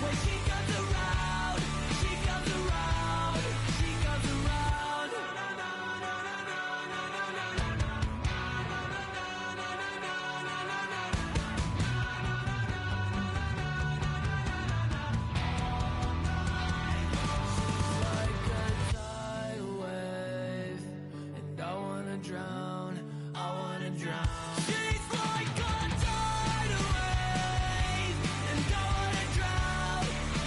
When she comes around, she comes around, she comes around. Like a tidal wave, and I wanna drown, I wanna drown. She's like a tidal wave, and I wanna drown, I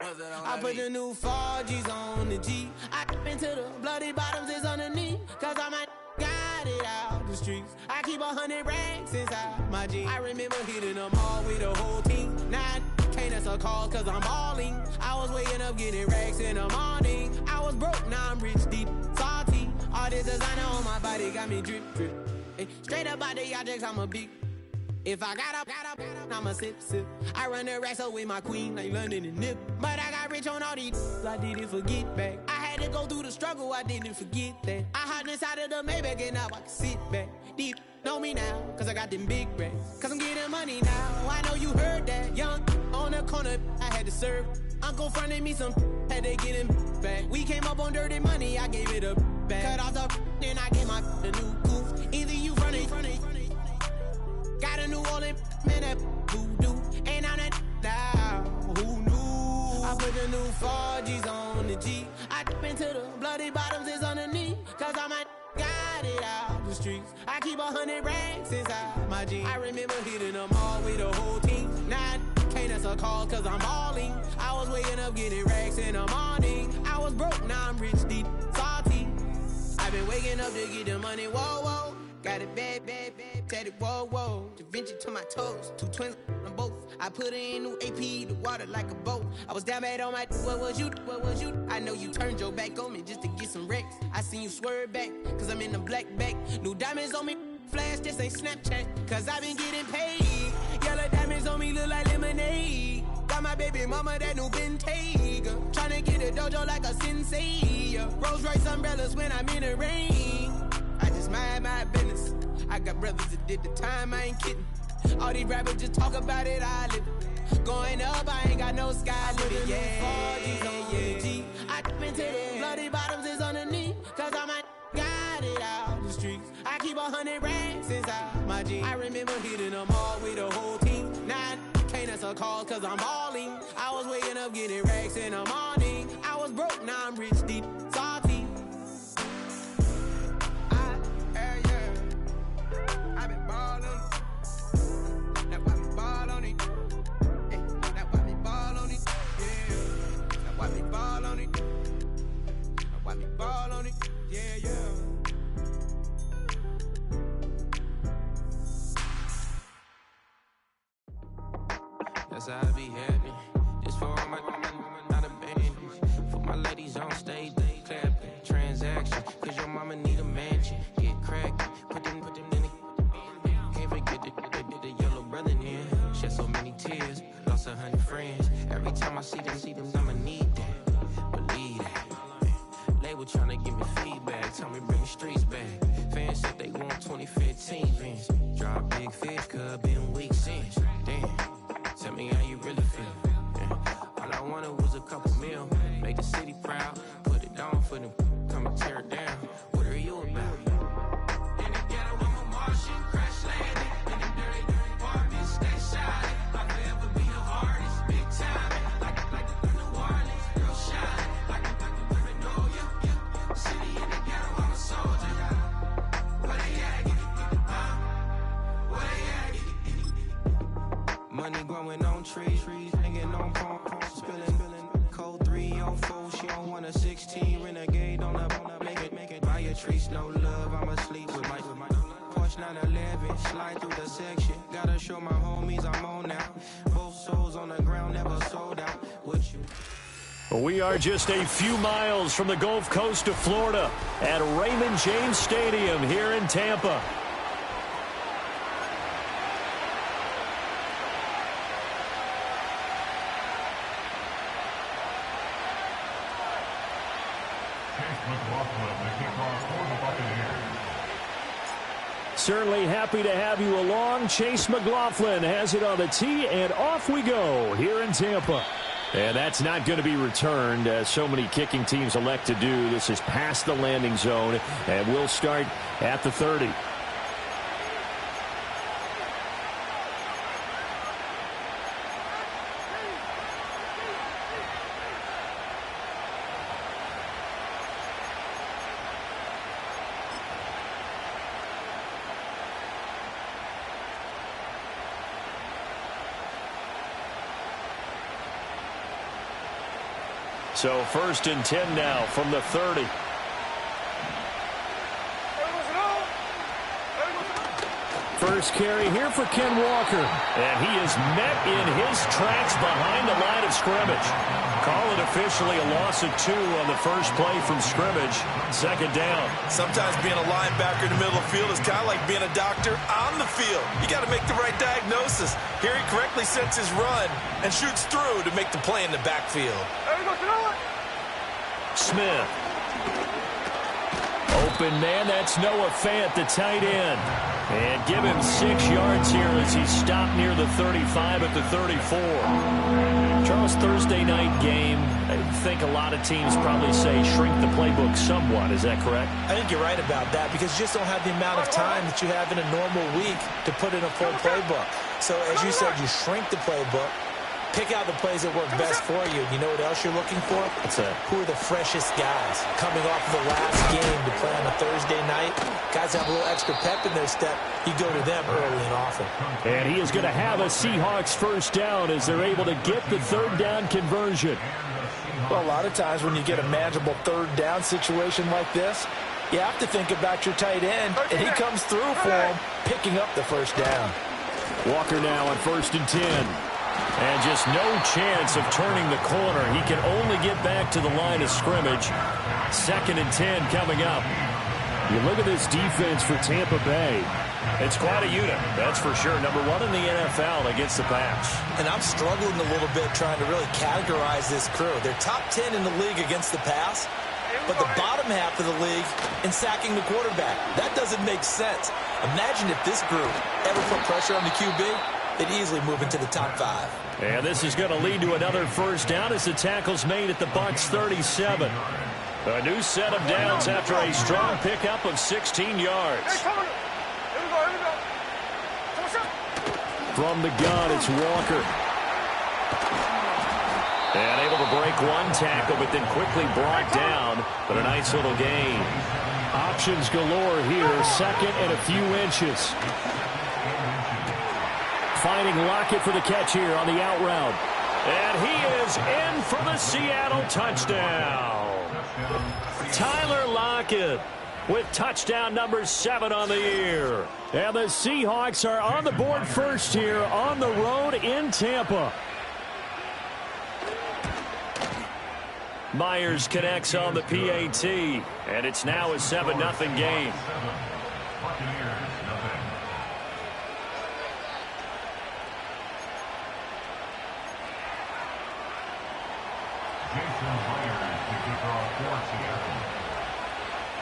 I put the new 4Gs on the G. I into the bloody bottoms is underneath. Cause I might got it out the streets. I keep 100 racks inside my jeans. I remember hitting them all with the whole team. Now I can't answer calls cause I'm balling. I was waking up getting racks in the morning. I was broke, now I'm rich, deep, salty. All this designer on my body got me drip, drip. Hey, straight up out the objects, I'm a big. If I got up, I'ma sip. I run the racks up with my queen like London and Nip. But I got rich on all these, I didn't forget back. I had to go through the struggle, I didn't forget that. I hopped inside of the Maybach and now I can sit back. Deep, know me now, cause I got them big racks. Cause I'm getting money now, I know you heard that. Young, on the corner, I had to serve. Uncle fronted me some, had to get him back. We came up on dirty money, I gave it a back. Cut off the, then I gave my the new goof. Either you fronted. Got a New Orleans, man, that voodoo. And I'm that now, who knew? I put the new 4Gs on the G. I into the bloody bottoms is underneath. Cause I might got it out the streets. I keep 100 racks inside my jeans. I remember hitting them all with the whole team. Now I can't answer calls cause I'm balling. I was waking up getting racks in the morning. I was broke, now I'm rich, deep, salty. I've been waking up to get the money, whoa, whoa. Got it bad, tatted, whoa, whoa. Da Vinci to my toes, 2 twins on both. I put in new AP, the water like a boat. I was down bad on my, what was you? I know you turned your back on me just to get some wrecks. I seen you swerve back, cause I'm in the black back. New diamonds on me, flash, this ain't Snapchat. Cause I been getting paid. Yellow diamonds on me look like lemonade. Got my baby mama that new Bentayga. Tryna get a dojo like a sensei. Rolls Royce umbrellas when I'm in the rain. I just mind my business. I got brothers that did the time, I ain't kidding. All these rappers just talk about it, I live it. Going up, I ain't got no sky limit. Yeah. I into the bloody bottoms is underneath. Cause I might got it out the streets. I keep 100 racks inside my jeans. I remember hitting them all with the whole team. Now I can't answer calls cause I'm balling. I was waking up getting racks in the morning. I was broke, now I'm rich, deep, salty. I been ballin'. That why me ball on it. Hey, that why me ball on it. Yeah. That why me ball on it. That why me ball on it. Yeah. That's how I be happy. This for all my not abandoned. For my ladies on stage, they clapping. Transaction, cause your mama need a mansion. Get crackin', put them in the. Can't forget the yellow brother in. Shed so many tears, lost 100 friends. Every time I see them, I'ma need that. Believe that. Label tryna give me feedback, tell me bring the streets back. Fans said they want 2015 Vince. Drop big fish, cuz been weeks since. Damn, tell me how you really feel. Yeah. All I wanted was a couple mil, make the city proud, put it on for them, come and tear it down. What are you about? In the ghetto, I'm a Martian, crash landing. In the dirty apartments, stay shiny. I'll forever be the hardest, big time. Like the New Orleans, girl shine. Like the women know you. City in the ghetto, I'm a soldier. Where they at? Where they at? Money growing on trees, hanging on palm, spilling. Code 304, she don't want a 16. Renegade on up, make it. Buy a trees, no love, I'ma sleep with my Porsche 911, slide through the section. Gotta show my homies I'm on now. Both souls on the ground, never sold out. With you. We are just a few miles from the Gulf Coast of Florida at Raymond James Stadium here in Tampa. Certainly happy to have you along. Chase McLaughlin has it on the tee, and off we go here in Tampa. And that's not going to be returned, as so many kicking teams elect to do. This is past the landing zone, and we'll start at the 30. So 1st and 10 now from the 30. First carry here for Ken Walker. And he is met in his tracks behind the line of scrimmage. Call it officially a loss of 2 on the first play from scrimmage. 2nd down. Sometimes being a linebacker in the middle of the field is kind of like being a doctor on the field. You got to make the right diagnosis. Here he correctly sets his run and shoots through to make the play in the backfield. Smith. Open man, that's Noah Fant, the tight end. And give him 6 yards here as he's stopped near the 35 at the 34. Charles, Thursday night game, I think a lot of teams probably say shrink the playbook somewhat. Is that correct? I think you're right about that because you just don't have the amount of time that you have in a normal week to put in a full playbook. So as you said, you shrink the playbook. Pick out the plays that work best for you. You know what else you're looking for? What's that? Who are the freshest guys coming off the last game to play on a Thursday night? Guys have a little extra pep in their step. You go to them early and often. And he is going to have a Seahawks first down as they're able to get the 3rd down conversion. Well, a lot of times when you get a manageable 3rd down situation like this, you have to think about your tight end, and he comes through for him, picking up the first down. Walker now on 1st and 10. And just no chance of turning the corner. He can only get back to the line of scrimmage. 2nd and 10 coming up. You look at this defense for Tampa Bay. It's quite a unit, that's for sure. Number 1 in the NFL against the pass. And I'm struggling a little bit trying to really categorize this crew. They're top 10 in the league against the pass, but the bottom half of the league in sacking the quarterback. That doesn't make sense. Imagine if this group ever put pressure on the QB, they'd easily move into the top 5. And this is going to lead to another first down as the tackle's made at the Bucs 37. A new set of downs after a strong pickup of 16 yards. From the gun, it's Walker. And able to break one tackle, but then quickly brought down. But a nice little gain. Options galore here. 2nd and a few inches. Finding Lockett for the catch here on the out route. And he is in for the Seattle touchdown. Tyler Lockett with touchdown number 7 on the year. And the Seahawks are on the board first here on the road in Tampa. Myers connects on the PAT. And it's now a 7-0 game.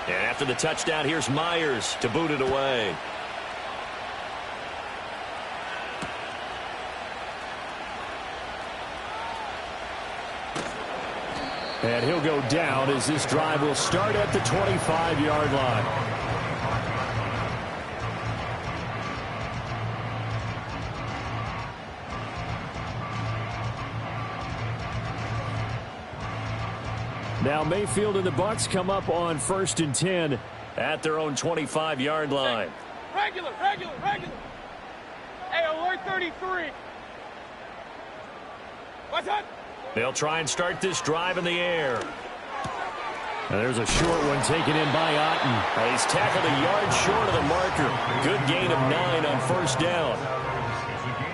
And after the touchdown, here's Myers to boot it away. And he'll go down as this drive will start at the 25-yard line. Now Mayfield and the Bucs come up on 1st and 10 at their own 25-yard line. Regular. Hey, alert 33. What's that? They'll try and start this drive in the air. And there's a short one taken in by Otten. He's tackled a yard short of the marker. Good gain of 9 on 1st down.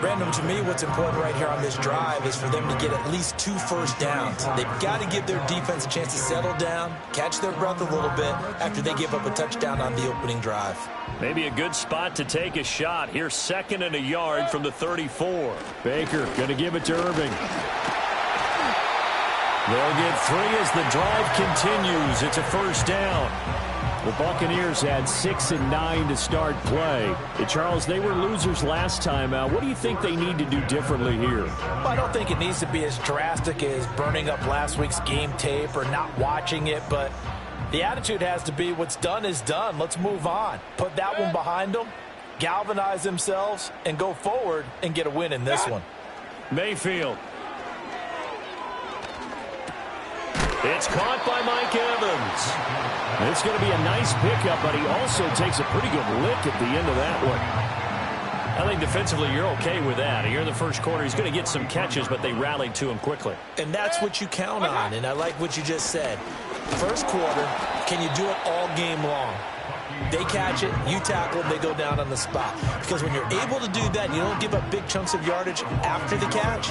Brandon, to me, what's important right here on this drive is for them to get at least 2 first downs. They've got to give their defense a chance to settle down, catch their breath a little bit after they give up a touchdown on the opening drive. Maybe a good spot to take a shot. Here's 2nd and a yard from the 34. Baker going to give it to Irving. They'll get 3 as the drive continues. It's a first down. The Buccaneers had 6 and 9 to start play. Charles, they were losers last time out. What do you think they need to do differently here? Well, I don't think it needs to be as drastic as burning up last week's game tape or not watching it, but the attitude has to be what's done is done. Let's move on. Put that one behind them, galvanize themselves, and go forward and get a win in this one. Mayfield. It's caught by Mike Evans. It's going to be a nice pickup, but he also takes a pretty good lick at the end of that one. I think defensively you're okay with that. Here in the first quarter, he's going to get some catches, but they rallied to him quickly. And that's what you count on, and I like what you just said. First quarter, can you do it all game long? They catch it, you tackle, they go down on the spot. Because when you're able to do that and you don't give up big chunks of yardage after the catch,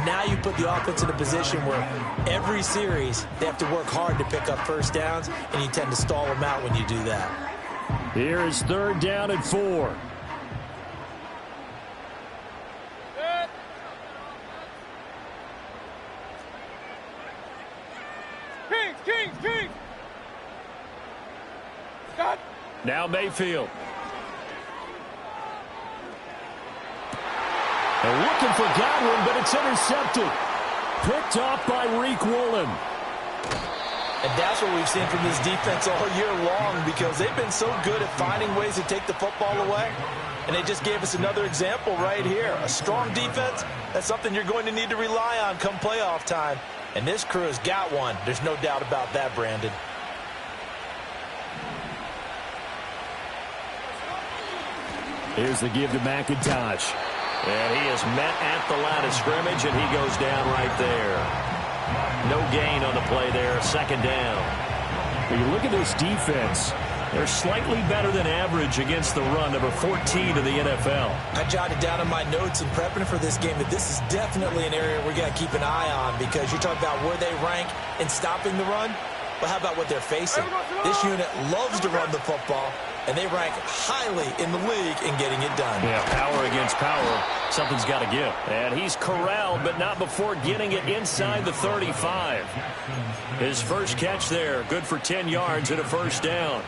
now you put the offense in a position where every series they have to work hard to pick up first downs, and you tend to stall them out when you do that. Here is 3rd down and 4. Kings! Stop! Now Mayfield. And looking for Godwin, but it's intercepted. Picked off by Reek Woolen. And that's what we've seen from this defense all year long, because they've been so good at finding ways to take the football away. And they just gave us another example right here. A strong defense, that's something you're going to need to rely on come playoff time. And this crew has got one. There's no doubt about that, Brandon. Here's the give to McIntosh. And he is met at the line of scrimmage, and he goes down right there. No gain on the play there, 2nd down. When you look at this defense, they're slightly better than average against the run, number 14 in the NFL. I jotted down in my notes in prepping for this game that this is definitely an area we got to keep an eye on, because you're talking about where they rank in stopping the run. But how about what they're facing? This unit loves to run the football, and they rank highly in the league in getting it done. Yeah, power against power. Something's got to give. And he's corralled, but not before getting it inside the 35. His first catch there, good for 10 yards and a 1st down.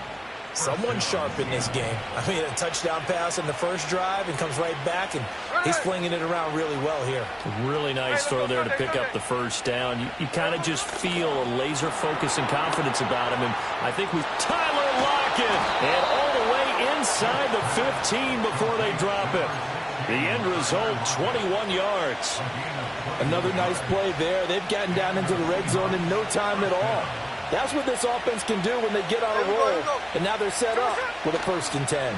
Someone sharp in this game. I mean, a touchdown pass in the first drive and comes right back, and he's flinging it around really well here. Really nice throw there to pick up the 1st down. You kind of just feel a laser focus and confidence about him, and I think with Tyler Lockett, and all the way inside the 15 before they drop it. The end result, 21 yards. Another nice play there. They've gotten down into the red zone in no time at all. That's what this offense can do when they get on a roll. And now they're set up with a 1st and 10.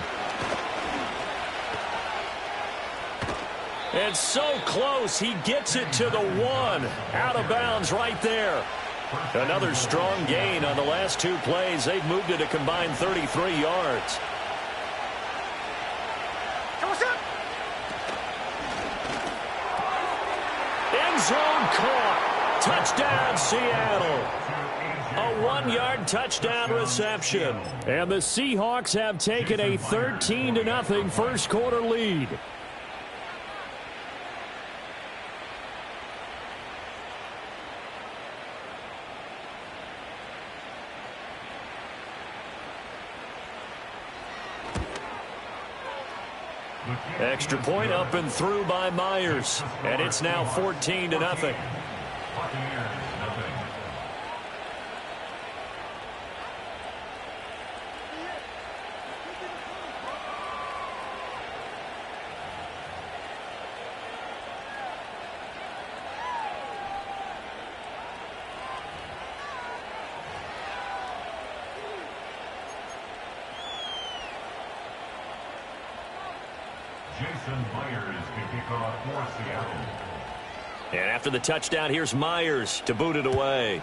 And so close, he gets it to the 1. Out of bounds right there. Another strong gain on the last 2 plays. They've moved it a combined 33 yards. End zone caught. Touchdown, Seattle. A 1-yard touchdown reception. And the Seahawks have taken a 13-0 first quarter lead. Extra point up and through by Myers. And it's now 14-0. And after the touchdown, here's Myers to boot it away.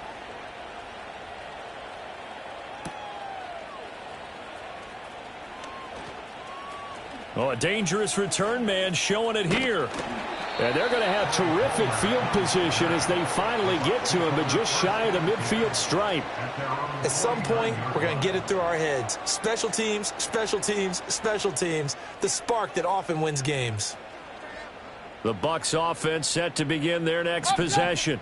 Oh, a dangerous return man showing it here. And they're going to have terrific field position as they finally get to him, but just shy of the midfield stripe. At some point, we're going to get it through our heads. Special teams, special teams, special teams. The spark that often wins games. The Bucs offense set to begin their next possession.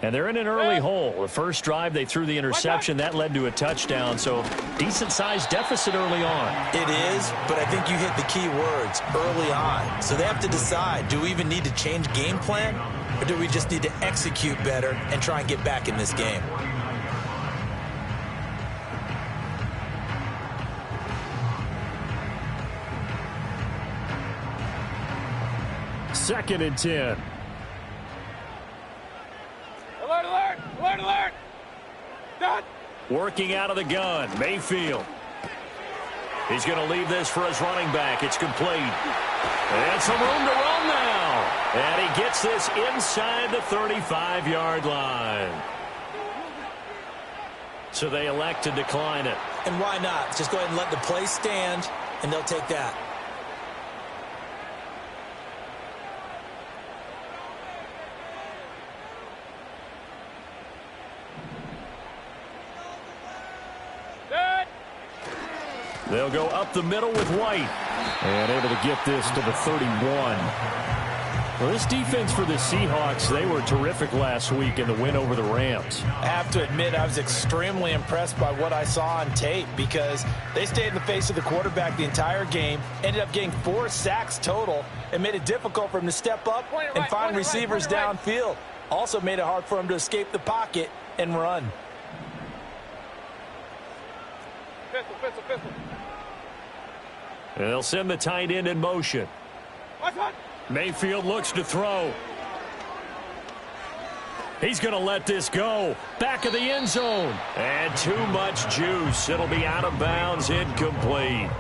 And they're in an early hole. The first drive, they threw the interception. That led to a touchdown, so decent-sized deficit early on. It is, but I think you hit the key words, early on. So they have to decide, do we even need to change game plan, or do we just need to execute better and try and get back in this game? Second and 10. Alert, alert! Alert, alert! Done! Working out of the gun, Mayfield. He's going to leave this for his running back. It's complete. And some room to run now. And he gets this inside the 35-yard line. So they elect to decline it. And why not? Just go ahead and let the play stand, and they'll take that. They'll go up the middle with White. And able to get this to the 31. Well, this defense for the Seahawks, they were terrific last week in the win over the Rams. I have to admit, I was extremely impressed by what I saw on tape because they stayed in the face of the quarterback the entire game, ended up getting 4 sacks total, and made it difficult for him to step up and find receivers downfield. Also made it hard for him to escape the pocket and run. Pistol. And they'll send the tight end in motion. Mayfield looks to throw. He's going to let this go. Back of the end zone. And too much juice. It'll be out of bounds, incomplete.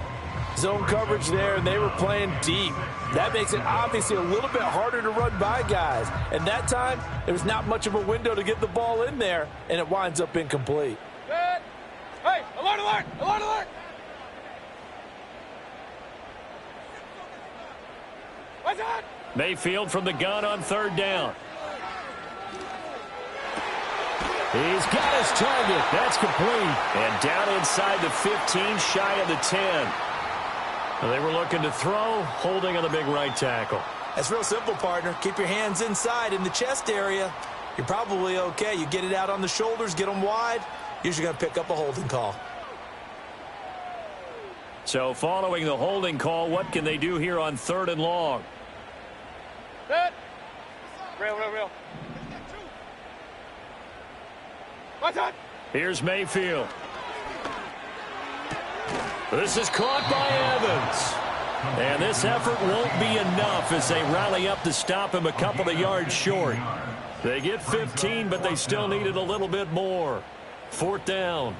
Zone coverage there, and they were playing deep. That makes it obviously a little bit harder to run by guys. And that time, there was not much of a window to get the ball in there, and it winds up incomplete. Good. Hey, alert! What's that? Mayfield from the gun on 3rd down. He's got his target. That's complete. And down inside the 15, shy of the 10. They were looking to throw, holding on the big right tackle. That's real simple, partner. Keep your hands inside in the chest area. You're probably okay. You get it out on the shoulders, get them wide. Usually going to pick up a holding call. So following the holding call, what can they do here on 3rd and long? Good. Real. What's that? Here's Mayfield. This is caught by Evans. And this effort won't be enough as they rally up to stop him a couple of yards short. They get 15, but they still needed a little bit more. 4th down.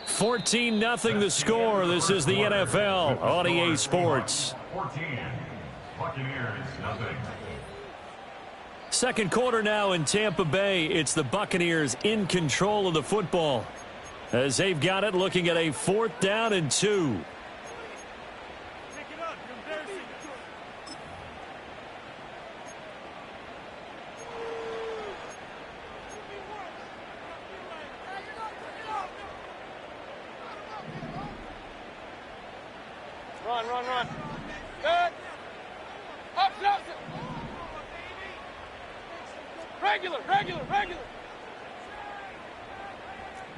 (14-0) the score. This is the NFL on EA Sports. 14. Buccaneers, nothing. Second quarter now in Tampa Bay. It's the Buccaneers in control of the football as they've got it, looking at a 4th down and 2. Run. Good. Up. Regular.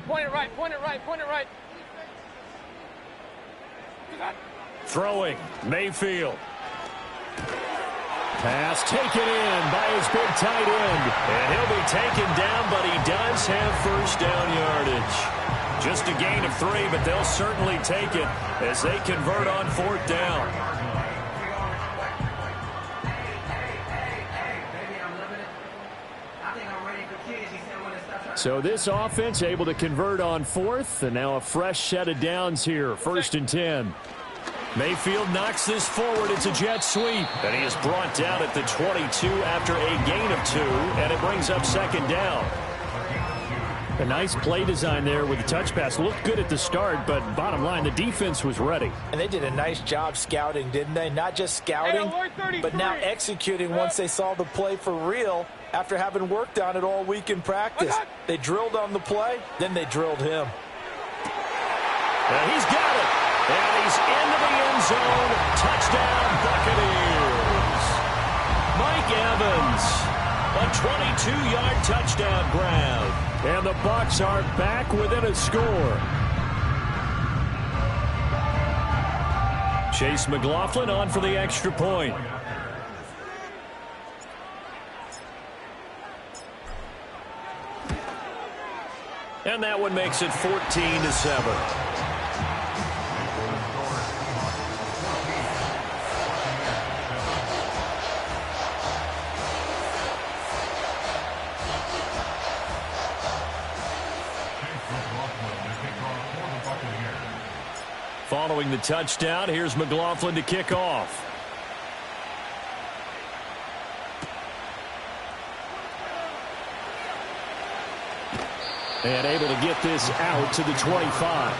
Point it right. Throwing, Mayfield. Pass taken in by his big tight end. And he'll be taken down, but he does have 1st down yardage. Just a gain of 3, but they'll certainly take it as they convert on 4th down. So this offense able to convert on 4th, and now a fresh set of downs here. 1st and 10. Mayfield knocks this forward. It's a jet sweep. And he is brought down at the 22 after a gain of 2, and it brings up 2nd down. A nice play design there with the touch pass. Looked good at the start, but bottom line, the defense was ready. And they did a nice job scouting, didn't they? Not just scouting, but now executing once they saw the play for real after having worked on it all week in practice. They drilled on the play, then they drilled him. And he's got it. And he's into the end zone. Touchdown, Buccaneers. Mike Evans, a 22-yard touchdown grab. And the Bucs are back within a score. Chase McLaughlin on for the extra point. And that one makes it 14-7. Following the touchdown, here's McLaughlin to kick off. And able to get this out to the 25.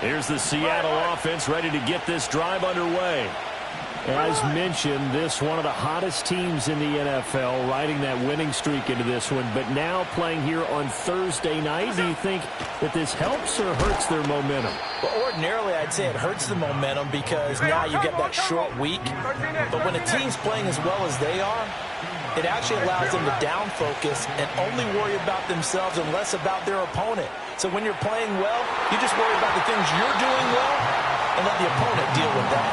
Here's the Seattle offense ready to get this drive underway. As mentioned, this one of the hottest teams in the NFL, riding that winning streak into this one, but now playing here on Thursday night. Do you think that this helps or hurts their momentum? Well, ordinarily, I'd say it hurts the momentum because now you get that short week. But when a team's playing as well as they are, it actually allows them to down focus and only worry about themselves and less about their opponent. So when you're playing well, you just worry about the things you're doing well and let the opponent deal with that.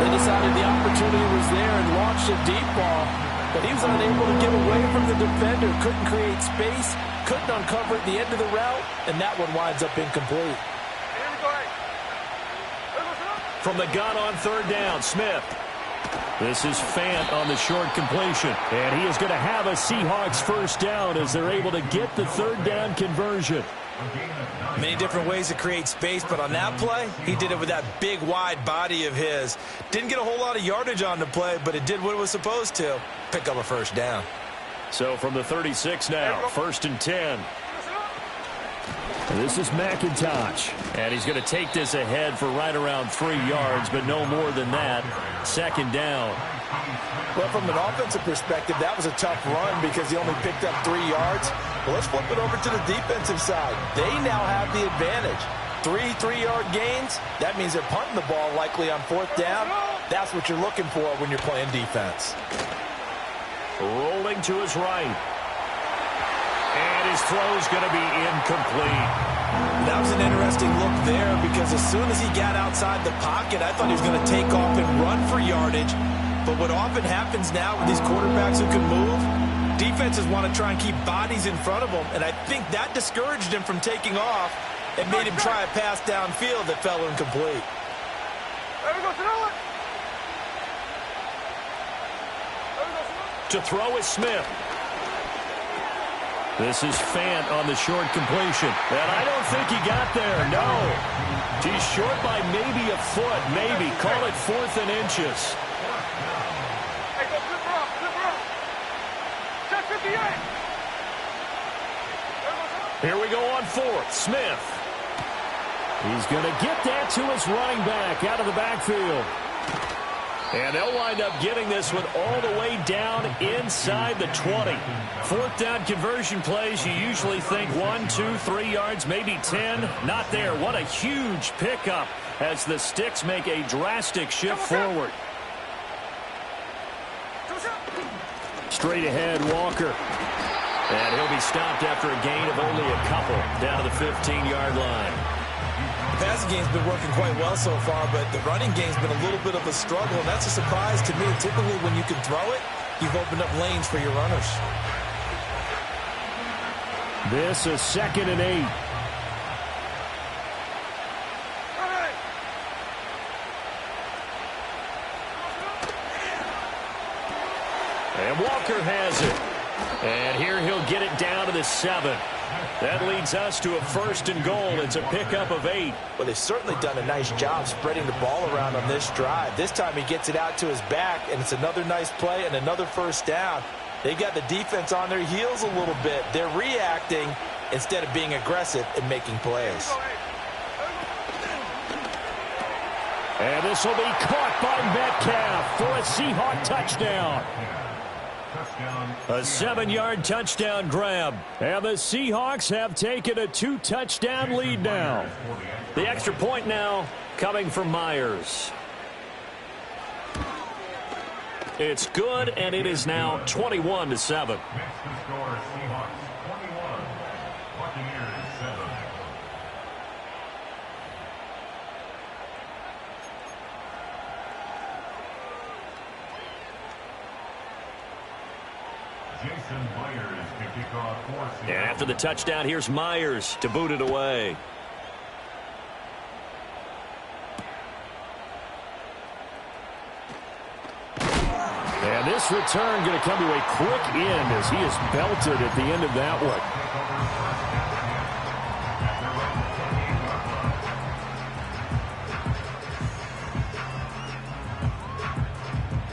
They decided the opportunity was there and launched a deep ball, but he was unable to get away from the defender, couldn't create space, couldn't uncover at the end of the route, and that one winds up incomplete. From the gun on third down, Smith. This is Fant on the short completion, and he is going to have a Seahawks first down as they're able to get the third down conversion. Many different ways to create space, but on that play, he did it with that big, wide body of his. Didn't get a whole lot of yardage on the play, but it did what it was supposed to. Pick up a first down. So from the 36 now, 1st and 10. This is McIntosh, and he's going to take this ahead for right around 3 yards, but no more than that. 2nd down. Well, from an offensive perspective, that was a tough run because he only picked up 3 yards. Well, let's flip it over to the defensive side. They now have the advantage. 3 3-yard gains, that means they're punting the ball likely on 4th down. That's what you're looking for when you're playing defense. Rolling to his right. And his throw's going to be incomplete. That was an interesting look there because as soon as he got outside the pocket, I thought he was going to take off and run for yardage. But what often happens now with these quarterbacks who can move, defenses want to try and keep bodies in front of them, and I think that discouraged him from taking off and made him try a pass downfield that fell incomplete. To throw is Smith. This is Fant on the short completion. And I don't think he got there, no. He's short by maybe a foot, maybe. Call it 4th and inches. Here we go on 4th. Smith. He's going to get that to his running back out of the backfield. And they'll wind up getting this one all the way down inside the 20. 4th down conversion plays, you usually think 1, 2, 3 yards, maybe 10. Not there. What a huge pickup as the Sticks make a drastic shift forward. Straight ahead, Walker. And he'll be stopped after a gain of only a couple down to the 15-yard line. The passing game's been working quite well so far, but the running game's been a little bit of a struggle, and that's a surprise to me. Typically, when you can throw it, you've opened up lanes for your runners. This is 2nd and 8. And Walker has it. And here he'll get it down to the 7. That leads us to a 1st and goal. It's a pickup of 8. Well, they've certainly done a nice job spreading the ball around on this drive. This time he gets it out to his back, and it's another nice play and another 1st down. They got the defense on their heels a little bit. They're reacting instead of being aggressive and making plays. And this will be caught by Metcalf for a Seahawk touchdown. A 7-yard touchdown grab. And the Seahawks have taken a 2-touchdown lead now. The extra point now coming from Myers. It's good, and it is now 21-7. And after the touchdown, here's Myers to boot it away. And this return going to come to a quick end as he is belted at the end of that one.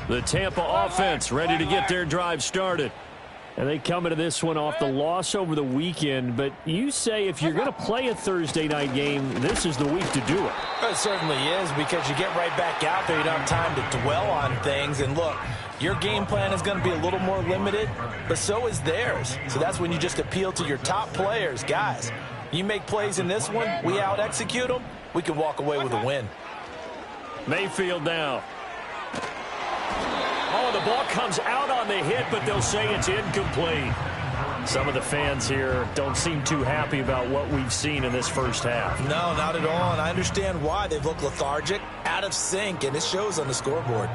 The Tampa offense ready to get their drive started. And they come into this one off the loss over the weekend. But you say if you're going to play a Thursday night game, this is the week to do it. It certainly is, because you get right back out there. You don't have time to dwell on things. And look, your game plan is going to be a little more limited, but so is theirs. So that's when you just appeal to your top players. Guys, you make plays in this one, we out-execute them, we can walk away with a win. Mayfield now. Oh, the ball comes out on the hit, but they'll say it's incomplete. Some of the fans here don't seem too happy about what we've seen in this first half. No, not at all, and I understand why. They've looked lethargic, out of sync, and it shows on the scoreboard.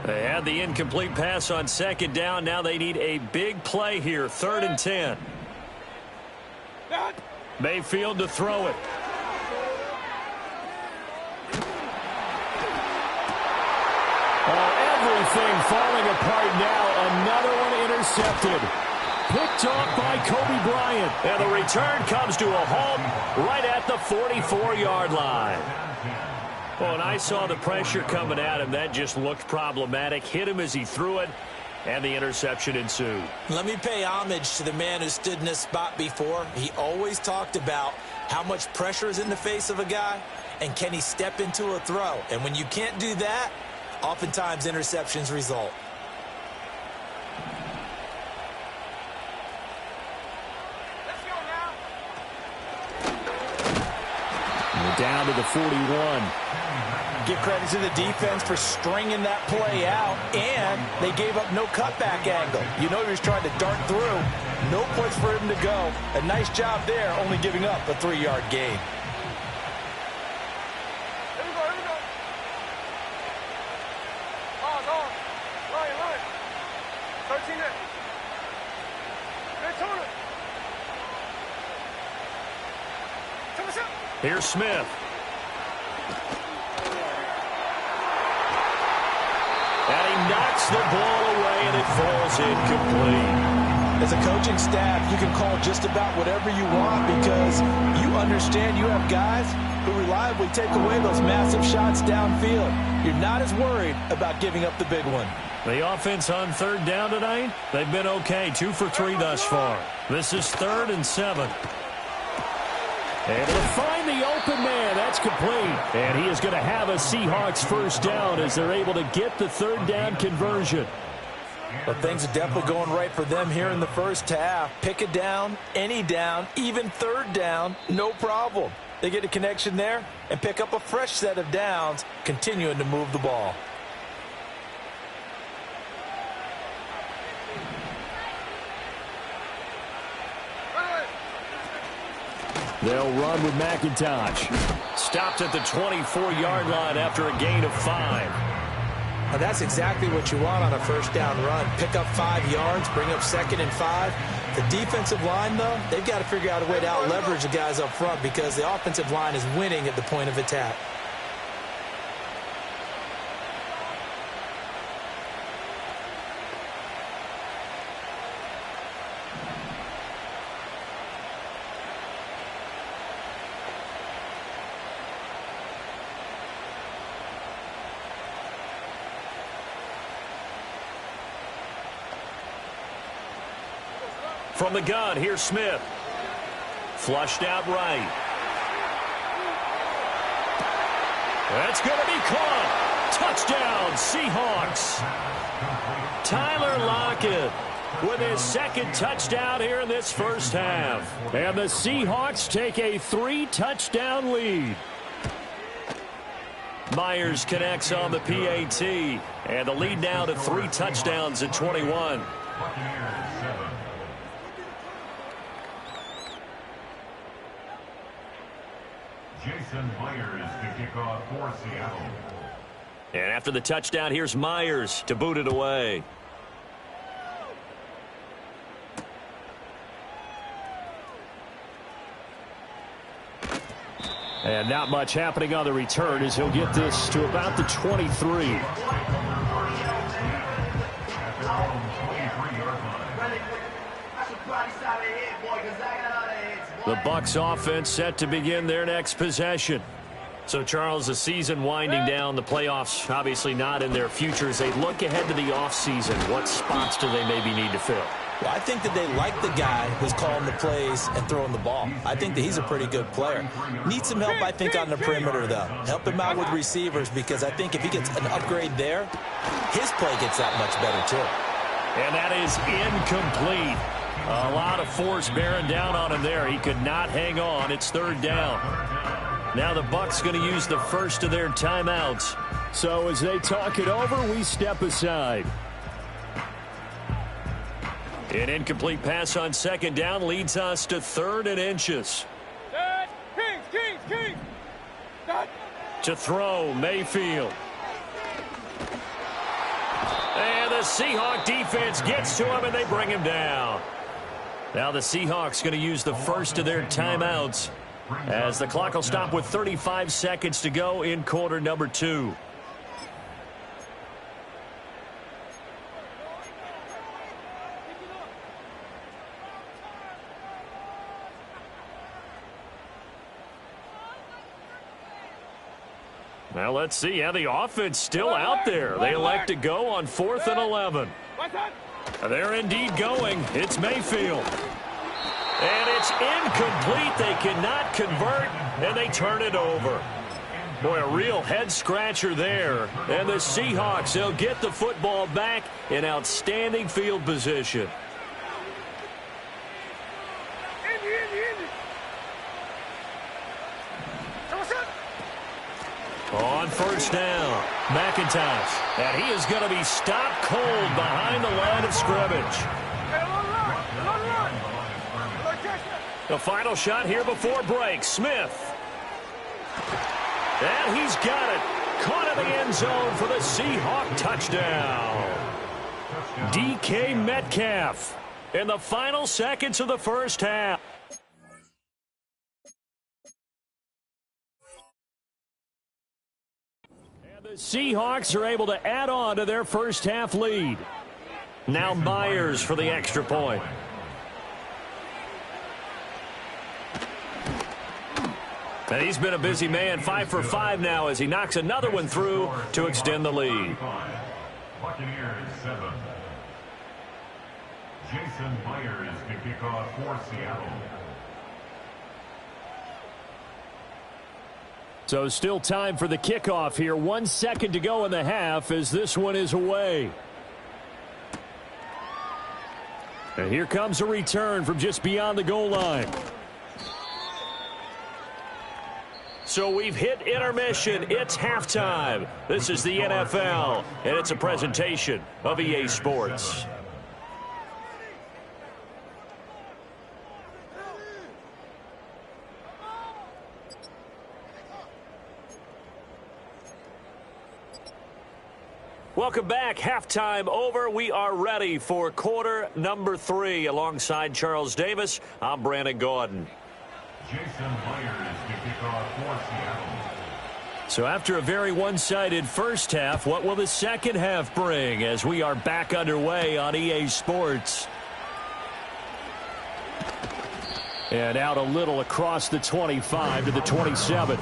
They had the incomplete pass on second down. Now they need a big play here, 3rd and 10. Mayfield to throw it. Everything falling apart now. Another one intercepted. Picked off by Kobe Bryant. And the return comes to a halt right at the 44-yard line. Well, and I saw the pressure coming at him. That just looked problematic. Hit him as he threw it, and the interception ensued. Let me pay homage to the man who stood in this spot before. He always talked about how much pressure is in the face of a guy, and can he step into a throw. And when you can't do that, oftentimes interceptions result. Let's go now. We're down to the 41. Give credit to the defense for stringing that play out, and they gave up no cutback angle. You know he was trying to dart through. No place for him to go. A nice job there, only giving up a 3-yard gain. Here we go, here we go. On. Ryan. 13 in. Hey, Tony. Come on, Here's Smith. And he knocks the ball away, and it falls incomplete. As a coaching staff, you can call just about whatever you want, because you understand you have guys who reliably take away those massive shots downfield. You're not as worried about giving up the big one. The offense on 3rd down tonight, they've been okay. 2 for 3 thus far. This is 3rd and 7. Able to find the open man. That's complete. And he is going to have a Seahawks first down as they're able to get the 3rd down conversion. But things are definitely going right for them here in the first half. Pick a down, any down, even 3rd down, no problem. They get a connection there and pick up a fresh set of downs, continuing to move the ball. They'll run with McIntosh. Stopped at the 24-yard line after a gain of 5. Now that's exactly what you want on a first down run. Pick up 5 yards, bring up 2nd and 5. The defensive line, though, they've got to figure out a way to out-leverage the guys up front, because the offensive line is winning at the point of attack. From the gun, here's Smith. Flushed out right. That's going to be caught. Touchdown, Seahawks. Tyler Lockett with his 2nd touchdown here in this first half. And the Seahawks take a 3-touchdown lead. Myers connects on the PAT. And the lead now to 3 touchdowns at 21. Jason Myers to kick off for Seattle. And after the touchdown, here's Myers to boot it away. And not much happening on the return as he'll get this to about the 23. The Bucs offense set to begin their next possession. So, Charles, the season winding down, the playoffs obviously not in their future. As they look ahead to the offseason, what spots do they maybe need to fill? Well, I think that they like the guy who's calling the plays and throwing the ball. I think that he's a pretty good player. Needs some help, I think, on the perimeter, though. Help him out with receivers, because I think if he gets an upgrade there, his play gets that much better, too. And that is incomplete. A lot of force bearing down on him there. He could not hang on. It's third down. Now the Bucs going to use the first of their timeouts. So as they talk it over, we step aside. An incomplete pass on second down leads us to 3rd and inches. Kings. To throw, Mayfield. And the Seahawk defense gets to him, and they bring him down. Now the Seahawks going to use the first of their timeouts, as the clock will stop with 35 seconds to go in quarter number 2. Now let's see how the offense still out there. They elect to go on 4th and 11. They're indeed going. It's Mayfield. And it's incomplete. They cannot convert, and they turn it over. Boy, a real head-scratcher there. And the Seahawks, they'll get the football back in outstanding field position. On first down, McIntosh. And he is going to be stopped cold behind the line of scrimmage. The final shot here before break. Smith. And he's got it. Caught in the end zone for the Seahawk touchdown. DK Metcalf in the final seconds of the first half. And the Seahawks are able to add on to their first half lead. Now Myers for the extra point. And he's been a busy man, 5 for 5 now as he knocks another one through to extend the lead. Buccaneers 7. Jason Myers to kick off for Seattle. So still time for the kickoff here. 1 second to go in the half as this one is away. And here comes a return from just beyond the goal line. So we've hit intermission. It's halftime. This is the NFL, and it's a presentation of EA Sports. Welcome back. Halftime over. We are ready for quarter number 3. Alongside Charles Davis, I'm Brandon Gaudin. Jason Myers to kick off for Seattle. So after a very one-sided first half, what will the second half bring as we are back underway on EA Sports? And out a little across the 25 to the 27.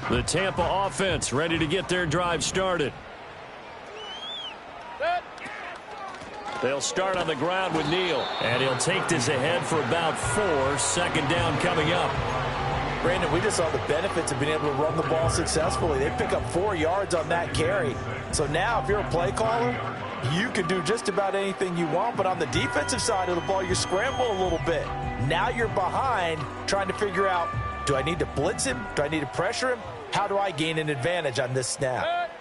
The Tampa offense ready to get their drive started. They'll start on the ground with Neal. And he'll take this ahead for about 4. Second down coming up. Brandon, we just saw the benefits of being able to run the ball successfully. They pick up 4 yards on that carry. So now if you're a play caller, you can do just about anything you want. But on the defensive side of the ball, you scramble a little bit. Now you're behind trying to figure out, do I need to blitz him? Do I need to pressure him? How do I gain an advantage on this snap?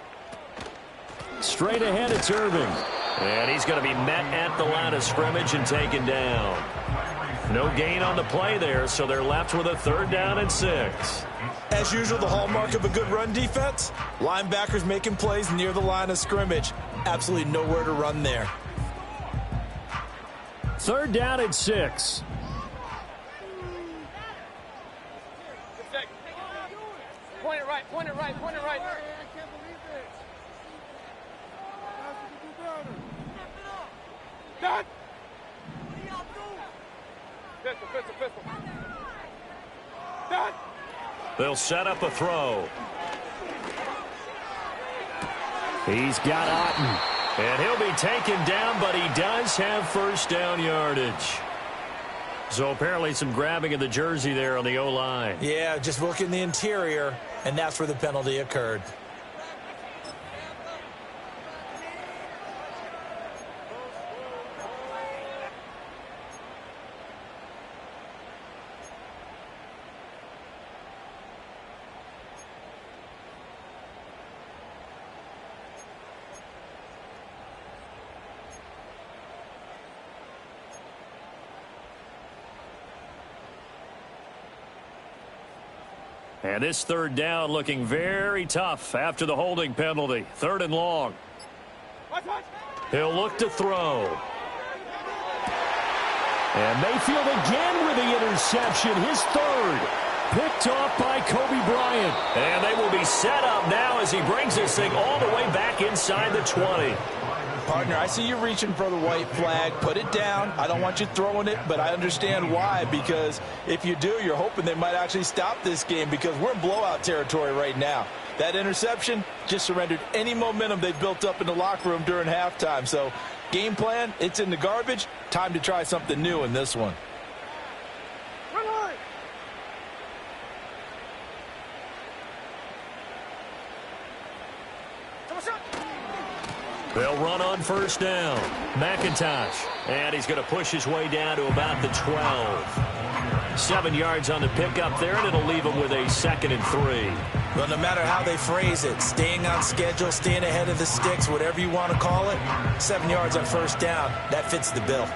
Straight ahead, it's Irving. And he's going to be met at the line of scrimmage and taken down. No gain on the play there, so they're left with a 3rd down and 6. As usual, the hallmark of a good run defense, linebackers making plays near the line of scrimmage. Absolutely nowhere to run there. 3rd down and 6. Point it right. Dad! Pistol. Dad! They'll set up a throw. He's got Otten. And he'll be taken down, but he does have first down yardage. So apparently some grabbing of the jersey there on the O-line. Yeah, just look in the interior, and that's where the penalty occurred. And this third down looking very tough after the holding penalty. 3rd and long. He'll look to throw. And Mayfield again with the interception. His 3rd. Picked off by Kobe Bryant. And they will be set up now as he brings this thing all the way back inside the 20. Partner, I see you reaching for the white flag. Put it down. I don't want you throwing it, but I understand why, because if you do, you're hoping they might actually stop this game, because we're in blowout territory right now. That interception just surrendered any momentum they built up in the locker room during halftime. So game plan, it's in the garbage. Time to try something new in this one. They'll run on first down. McIntosh. And he's going to push his way down to about the 12. 7 yards on the pickup there, and it'll leave him with a 2nd and 3. Well, no matter how they phrase it, staying on schedule, staying ahead of the sticks, whatever you want to call it, 7 yards on first down, that fits the bill.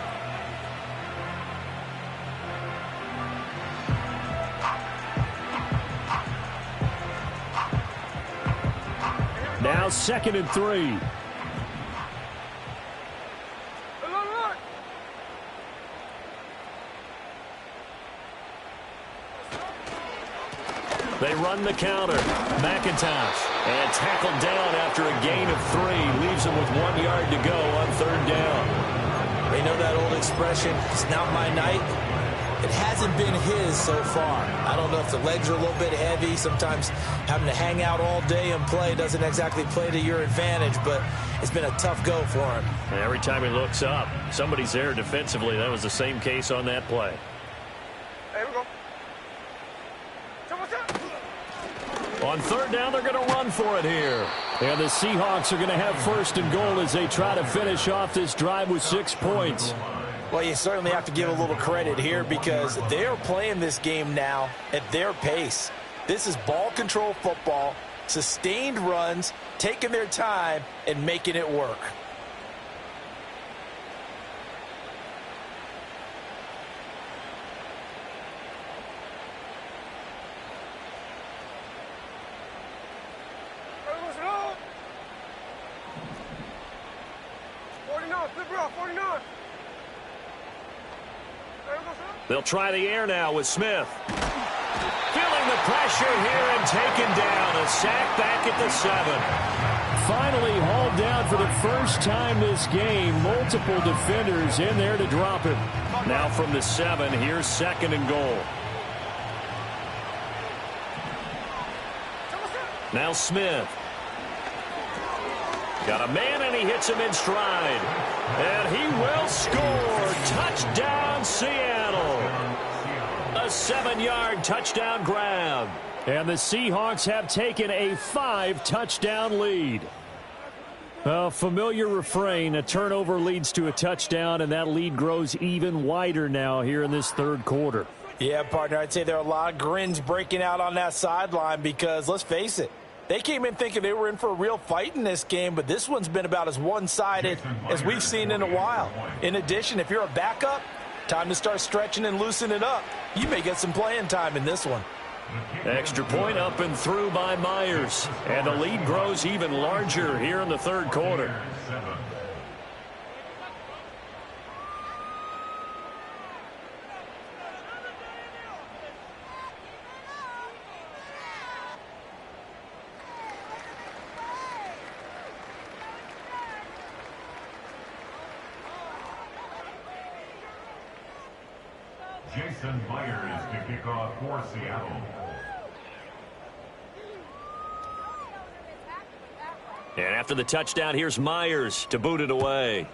Now 2nd and 3. They run the counter. McIntosh. And tackled down after a gain of 3. Leaves him with 1 yard to go on 3rd down. They know that old expression, it's not my night. It hasn't been his so far. I don't know if the legs are a little bit heavy. Sometimes having to hang out all day and play doesn't exactly play to your advantage, but it's been a tough go for him. And every time he looks up, somebody's there defensively. That was the same case on that play. Hey, we go. On 3rd down, they're going to run for it here. And the Seahawks are going to have 1st and goal as they try to finish off this drive with 6 points. Well, you certainly have to give a little credit here, because they are playing this game now at their pace. This is ball control football, sustained runs, taking their time, and making it work. They'll try the air now with Smith. Feeling the pressure here and taken down. A sack back at the 7. Finally hauled down for the first time this game. Multiple defenders in there to drop him. Now from the 7, here's 2nd and goal. Now Smith. Got a man, and he hits him in stride. And he will score. Touchdown, Seattle. A 7-yard touchdown grab. And the Seahawks have taken a 5-touchdown lead. A familiar refrain. A turnover leads to a touchdown, and that lead grows even wider now here in this 3rd quarter. Yeah, partner, I'd say there are a lot of grins breaking out on that sideline, because, let's face it, they came in thinking they were in for a real fight in this game, but this one's been about as one-sided as we've seen in a while. In addition, if you're a backup, time to start stretching and loosening up. You may get some playing time in this one. Extra point up and through by Myers. And the lead grows even larger here in the 3rd quarter. Jason Myers to kick off for Seattle. And after the touchdown, here's Myers to boot it away.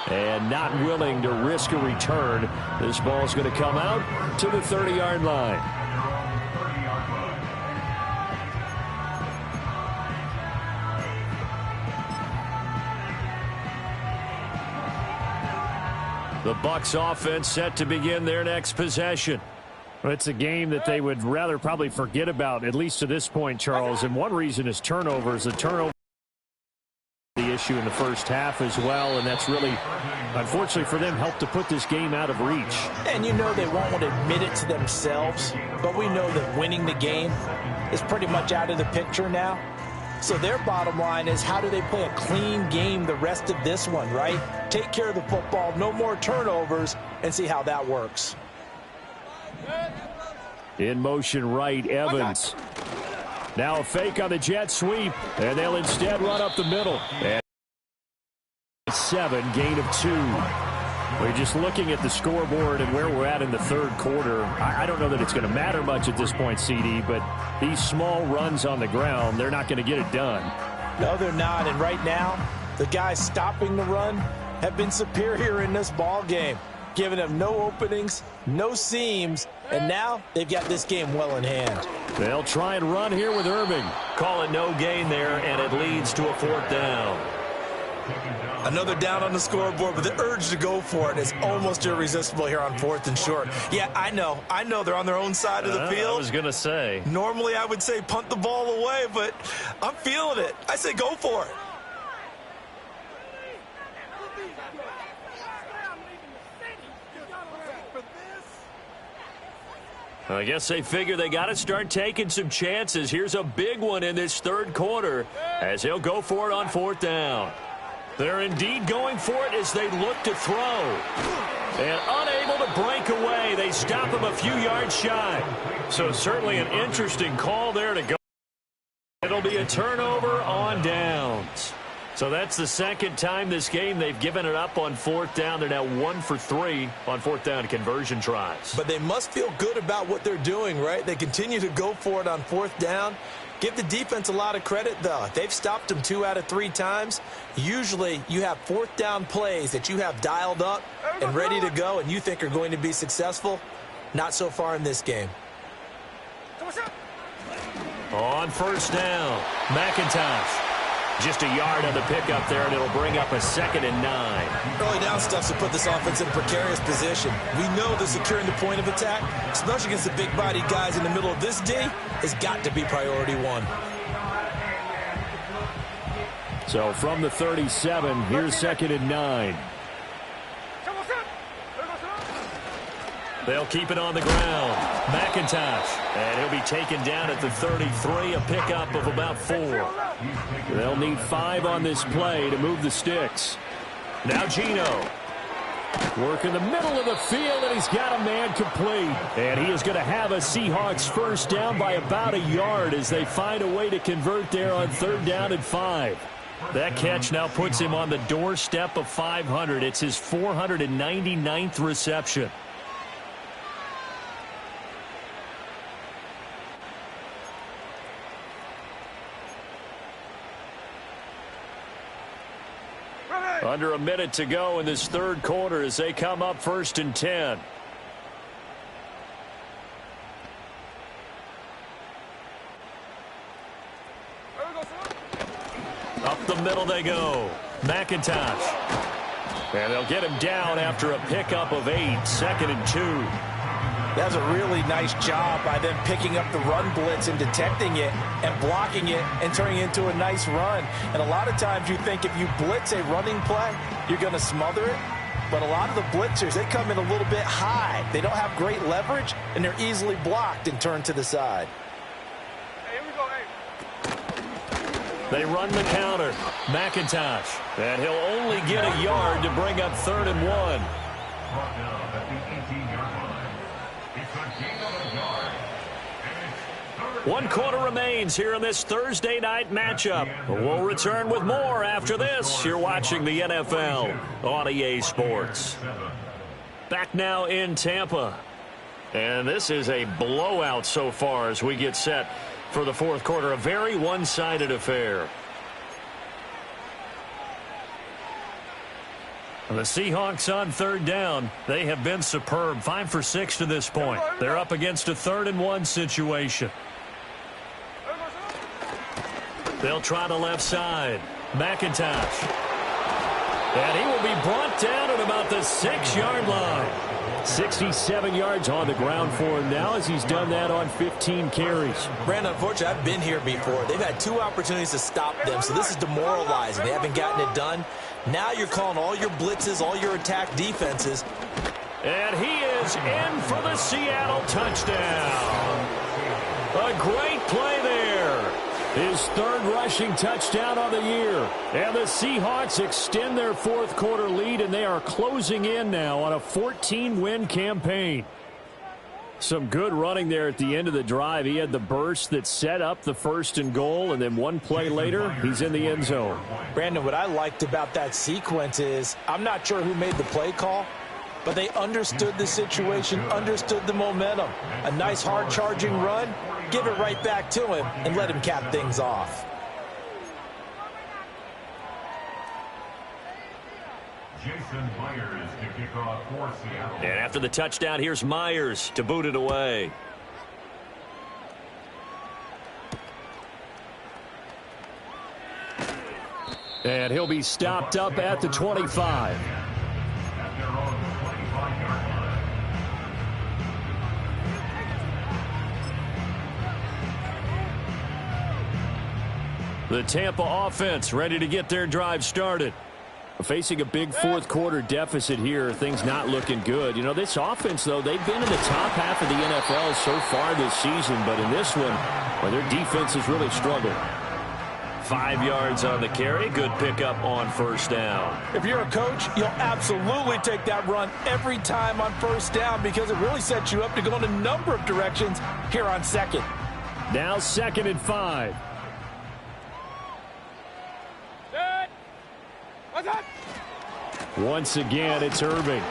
And not willing to risk a return. This ball's going to come out to the 30-yard line. The Bucs offense set to begin their next possession. Well, it's a game that they would rather probably forget about, at least to this point, Charles. And one reason is turnovers. A turnover the issue in the first half as well, and that's really, unfortunately for them, helped to put this game out of reach. And you know they won't want to admit it to themselves, but we know that winning the game is pretty much out of the picture now. So their bottom line is, how do they play a clean game the rest of this one, right? Take care of the football, no more turnovers, and see how that works. In motion right, Evans. Now a fake on the jet sweep, and they'll instead run up the middle. And 7, gain of 2. We're just looking at the scoreboard and where we're at in the third quarter. I don't know that it's going to matter much at this point, CD, but these small runs on the ground, they're not going to get it done. No, they're not, and right now, the guys stopping the run have been superior in this ball game, giving them no openings, no seams, and now they've got this game well in hand. They'll try and run here with Irving. Call it no gain there, and it leads to a 4th down. Another down on the scoreboard, but the urge to go for it is almost irresistible here on 4th and short. Yeah, I know they're on their own side of the field. I was going to say. Normally I would say punt the ball away, but I'm feeling it. I say go for it. I guess they figure they got to start taking some chances. Here's a big one in this third quarter as he'll go for it on 4th down. They're indeed going for it as they look to throw. And unable to break away, they stop him a few yards shy. So certainly an interesting call there to go. It'll be a turnover on downs. So that's the second time this game they've given it up on 4th down. They're now 1 for 3 on 4th down conversion tries. But they must feel good about what they're doing, right? They continue to go for it on 4th down. Give the defense a lot of credit, though. They've stopped them 2 out of 3 times. Usually you have 4th down plays that you have dialed up and ready to go and you think are going to be successful. Not so far in this game. On 1st down, McIntosh. Just a yard on the pickup there, and it'll bring up a 2nd and 9. Early down stuff to put this offense in a precarious position. We know that securing the point of attack, especially against the big-bodied guys in the middle of this D, has got to be priority 1. So from the 37, here's 2nd and 9. They'll keep it on the ground. McIntosh. And he'll be taken down at the 33, a pickup of about 4. They'll need 5 on this play to move the sticks. Now Gino. Work in the middle of the field, and he's got a man complete. And he is going to have a Seahawks 1st down by about a yard as they find a way to convert there on 3rd down and 5. That catch now puts him on the doorstep of 500. It's his 499th reception. Under a minute to go in this third quarter as they come up 1st and 10. Up the middle they go. McIntosh. And they'll get him down after a pickup of 8. 2nd and 2. That was a really nice job by them picking up the run blitz and detecting it and blocking it and turning it into a nice run. And a lot of times you think if you blitz a running play, you're going to smother it. But a lot of the blitzers, they come in a little bit high. They don't have great leverage, and they're easily blocked and turned to the side. Hey, here we go, hey. They run the counter. McIntosh. And he'll only get a yard to bring up 3rd and 1. Brought down at the 18-yard line. It's a gain of a yard. And it's 1 quarter remains here in this Thursday night matchup. We'll return with more after this. You're watching the NFL on EA Sports. Back now in Tampa. And this is a blowout so far as we get set for the fourth quarter. A very one-sided affair. The Seahawks on third down. They have been superb. 5 for 6 to this point. They're up against a 3rd-and-1 situation. They'll try the left side. McIntosh. And he will be brought down at about the 6-yard line. 67 yards on the ground for him now as he's done that on 15 carries. Brandon, unfortunately, I've been here before. They've had 2 opportunities to stop them, so this is demoralizing. They haven't gotten it done. Now you're calling all your blitzes, all your attack defenses. And he is in for the Seattle touchdown. A great play there. His 3rd rushing touchdown on the year. And the Seahawks extend their 4th quarter lead, and they are closing in now on a 14-win campaign. Some good running there at the end of the drive. He had the burst that set up the 1st and goal, and then 1 play later, he's in the end zone. Brandon, what I liked about that sequence is I'm not sure who made the play call, but they understood the situation, understood the momentum. A nice hard-charging run, give it right back to him, and let him cap things off. Jason Myers to kick off for Seattle. And after the touchdown, here's Myers to boot it away. And he'll be stopped up at the 25. At their own 25-yard line. The Tampa offense ready to get their drive started. Facing a big 4th quarter deficit here, things not looking good. You know, this offense, though, they've been in the top half of the NFL so far this season, but in this one, well, their defense has really struggled. 5 yards on the carry. Good pickup on 1st down. If you're a coach, you'll absolutely take that run every time on 1st down because it really sets you up to go in a number of directions here on 2nd. Now 2nd and 5. Once again, it's Irving.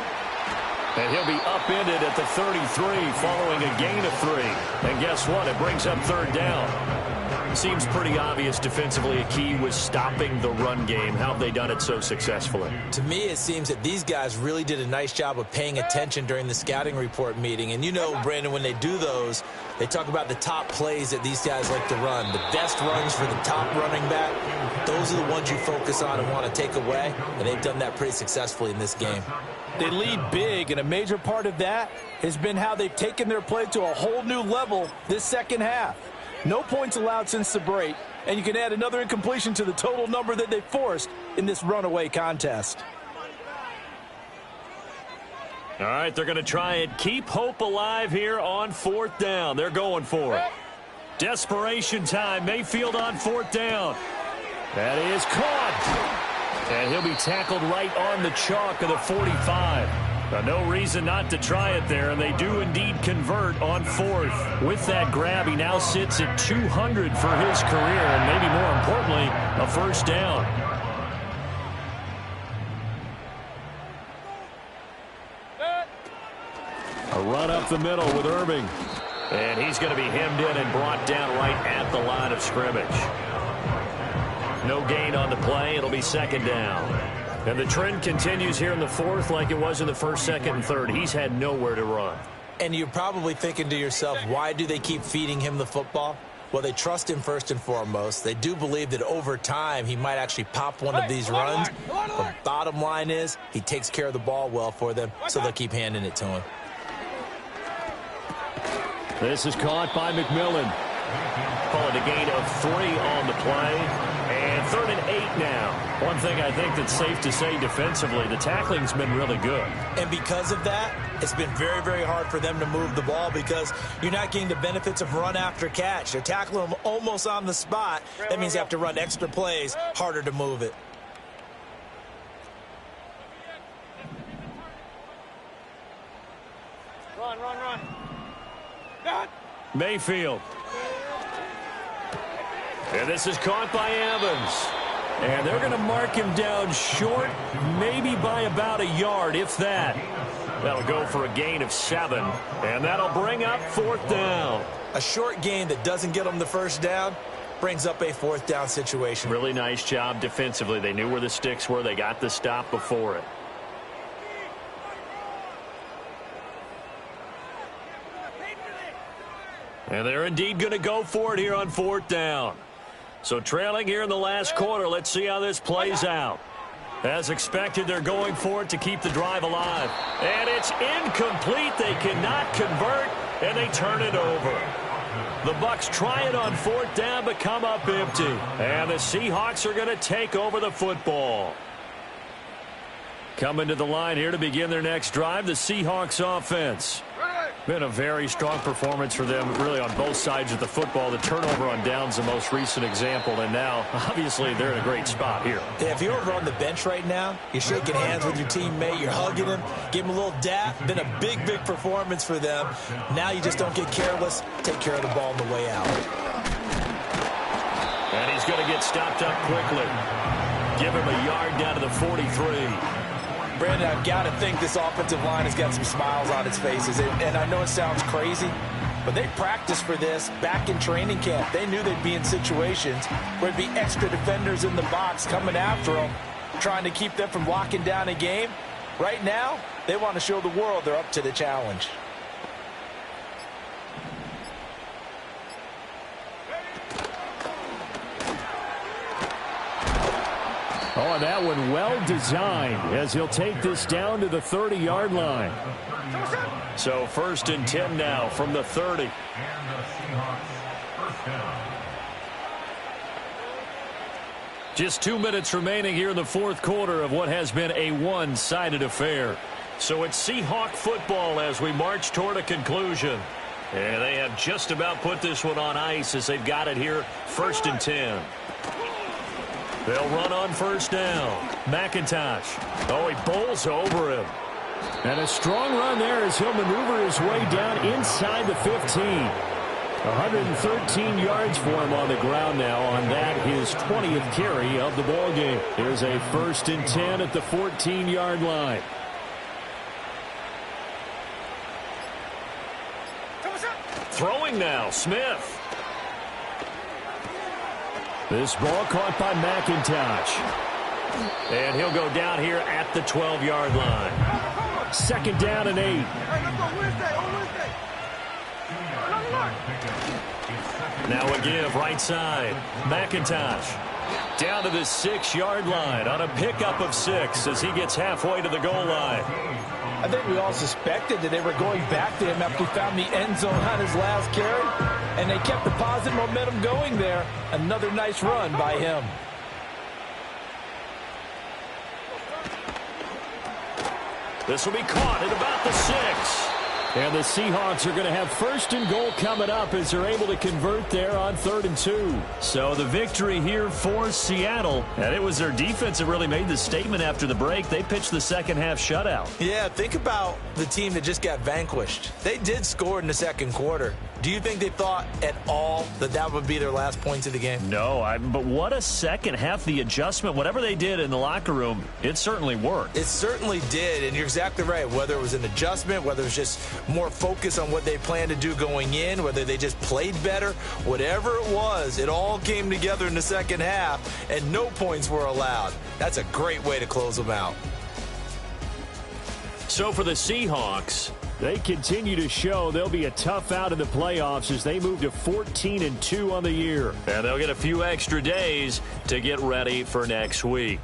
And he'll be upended at the 33 following a gain of 3. And guess what? It brings up 3rd down. Seems pretty obvious defensively a key was stopping the run game. How have they done it so successfully? To me, it seems that these guys really did a nice job of paying attention during the scouting report meeting. And you know, Brandon, when they do those, they talk about the top plays that these guys like to run. The best runs for the top running back, those are the ones you focus on and want to take away. And they've done that pretty successfully in this game. They lead big, and a major part of that has been how they've taken their play to a whole new level this 2nd half. No points allowed since the break, and you can add another incompletion to the total number that they forced in this runaway contest. All right, they're going to try and keep hope alive here on 4th down. They're going for it. Desperation time. Mayfield on 4th down. That is caught. And he'll be tackled right on the chalk of the 45. No reason not to try it there, and they do indeed convert on 4th. With that grab, he now sits at 200 for his career, and maybe more importantly, a 1st down. A run up the middle with Irving. And he's going to be hemmed in and brought down right at the line of scrimmage. No gain on the play. It'll be 2nd down. And the trend continues here in the 4th like it was in the 1st, 2nd, and 3rd. He's had nowhere to run. And you're probably thinking to yourself, why do they keep feeding him the football? Well, they trust him first and foremost. They do believe that over time he might actually pop one of these runs. The bottom line is he takes care of the ball well for them, so they'll keep handing it to him. This is caught by McMillan. Call it a gain of 3 on the play. And 3rd and 8 now. One thing I think that's safe to say defensively, the tackling's been really good. And because of that, it's been very, very hard for them to move the ball because you're not getting the benefits of run after catch. They're tackling them almost on the spot. That means you have to run extra plays, harder to move it. Run. Mayfield. And this is caught by Evans. And they're going to mark him down short, maybe by about a yard, if that. That'll go for a gain of 7. And that'll bring up 4th down. A short gain that doesn't get them the first down brings up a 4th down situation. Really nice job defensively. They knew where the sticks were. They got the stop before it. And they're indeed going to go for it here on 4th down. So trailing here in the last quarter, let's see how this plays out. As expected, they're going for it to keep the drive alive. And it's incomplete. They cannot convert, and they turn it over. The Bucs try it on 4th down, but come up empty. And the Seahawks are going to take over the football. Coming to the line here to begin their next drive, the Seahawks offense. Been a very strong performance for them, really, on both sides of the football. The turnover on downs, the most recent example, and now, obviously, they're in a great spot here. Yeah, if you're over on the bench right now, you're shaking hands with your teammate, you're hugging him, give him a little dap. Been a big, big performance for them. Now you just don't get careless. Take care of the ball on the way out. And he's going to get stopped up quickly. Give him a yard down to the 43. Brandon, I've got to think this offensive line has got some smiles on its faces. And I know it sounds crazy, but they practiced for this back in training camp. They knew they'd be in situations where there'd be extra defenders in the box coming after them, trying to keep them from locking down a game. Right now, they want to show the world they're up to the challenge. Oh, and that one well designed as he'll take this down to the 30-yard line. So 1st and 10 now from the 30. And the Seahawks first down. Just 2 minutes remaining here in the 4th quarter of what has been a one-sided affair. So it's Seahawk football as we march toward a conclusion. And they have just about put this one on ice as they've got it here, 1st and 10. They'll run on 1st down. McIntosh. Oh, he bowls over him. And a strong run there as he'll maneuver his way down inside the 15. 113 yards for him on the ground now on that, his 20th carry of the ball game. Here's a 1st and 10 at the 14-yard line. Throwing now, Smith. This ball caught by McIntosh. And he'll go down here at the 12-yard line. 2nd down and 8. Now a give right side. McIntosh down to the 6-yard line on a pickup of 6 as he gets halfway to the goal line. I think we all suspected that they were going back to him after he found the end zone on his last carry, and they kept the positive momentum going there. Another nice run by him. This will be caught at about the 6. And the Seahawks are going to have 1st and goal coming up as they're able to convert there on 3rd and 2. So the victory here for Seattle. And it was their defense that really made the statement after the break. They pitched the second half shutout. Yeah, think about the team that just got vanquished. They did score in the 2nd quarter. Do you think they thought at all that that would be their last points of the game? No, but what a second half. The adjustment, whatever they did in the locker room, it certainly worked. It certainly did, and you're exactly right. Whether it was an adjustment, whether it was just more focus on what they planned to do going in, whether they just played better, whatever it was, it all came together in the second half, and no points were allowed. That's a great way to close them out. So for the Seahawks, they continue to show they'll be a tough out in the playoffs as they move to 14-2 on the year. And they'll get a few extra days to get ready for next week.